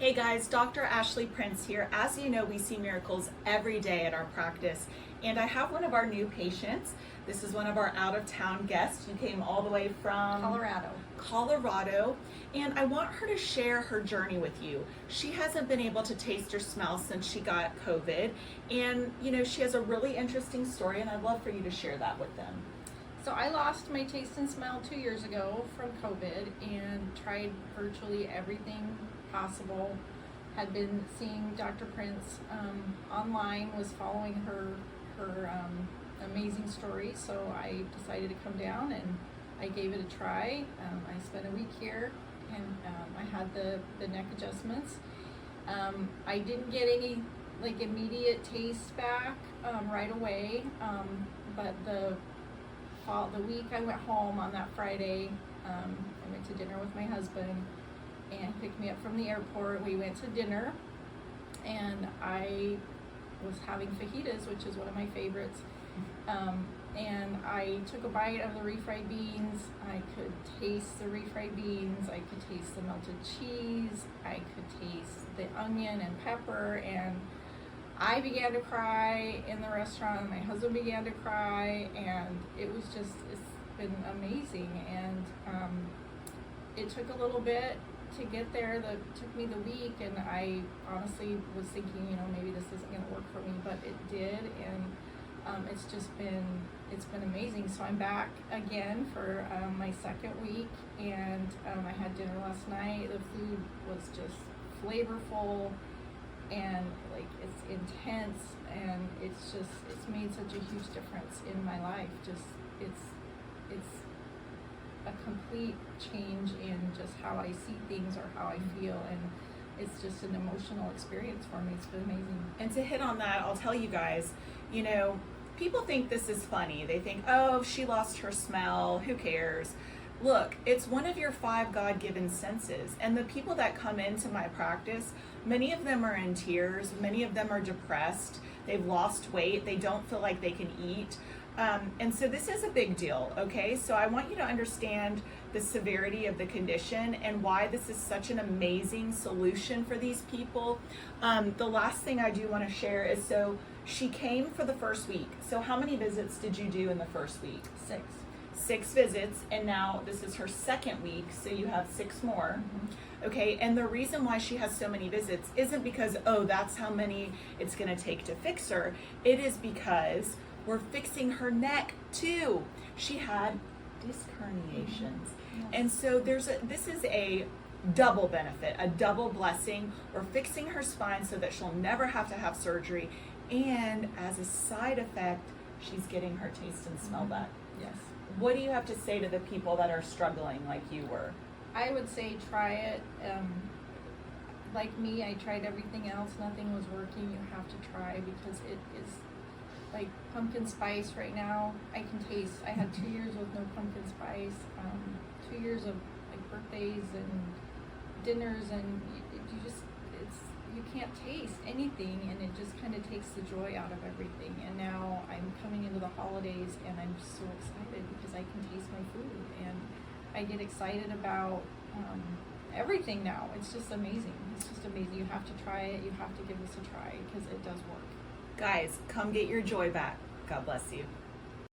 Hey guys, Dr. Ashley Prince here. As you know, we see miracles every day at our practice, and I have one of our new patients. This is one of our out-of-town guests who came all the way from Colorado, and I want her to share her journey with you. She hasn't been able to taste or smell since she got COVID, and she has a really interesting story, and I'd love for you to share that with them. So I lost my taste and smell 2 years ago from COVID and tried virtually everything possible. Had been seeing Dr. Prince online, was following her amazing story, so I decided to come down and I gave it a try. I spent a week here and I had the neck adjustments. I didn't get any immediate taste back right away, but the week I went home on that Friday, I went to dinner with my husband and he picked me up from the airport. We went to dinner and I was having fajitas, which is one of my favorites. And I took a bite of the refried beans. I could taste the refried beans. I could taste the melted cheese. I could taste the onion and pepper, and I began to cry in the restaurant, and my husband began to cry, and it's been amazing. And it took a little bit to get there. It took me the week, and I honestly was thinking, maybe this isn't going to work for me, but it did, and it's been amazing. So I'm back again for my second week, and I had dinner last night. The food was just flavorful, and it's intense, and it's made such a huge difference in my life. It's a complete change in just how I see things or how I feel, and it's just an emotional experience for me. It's been amazing. And to hit on that, I'll tell you guys, people think this is funny. They think, oh, she lost her smell, who cares? Look, it's one of your 5 God-given senses, and the people that come into my practice, many of them are in tears, many of them are depressed, they've lost weight, they don't feel like they can eat, and so this is a big deal, okay? So I want you to understand the severity of the condition and why this is such an amazing solution for these people. The last thing I do want to share is, so she came for the first week. So how many visits did you do in the first week? 6 visits, and now this is her second week, so you have 6 more. Okay, and the reason why she has so many visits isn't because, oh, that's how many it's going to take to fix her. It is because we're fixing her neck too. She had disc herniations. And so this is a double benefit, a double blessing. We're fixing her spine so that she'll never have to have surgery, and as a side effect, she's getting her taste and smell back. Yes. What do you have to say to the people that are struggling like you were? I would say try it. Like me, I tried everything else. Nothing was working. You have to try, because it is like pumpkin spice right now. I can taste. I had 2 years with no pumpkin spice, 2 years of birthdays and dinners, and you can't taste anything, and it just kind of takes the joy out of everything. And now I'm coming into the holidays, and I'm so excited because I can taste my food, and I get excited about everything now. It's just amazing. It's just amazing. You have to try it. You have to give this a try, because it does work. Guys, come get your joy back. God bless you.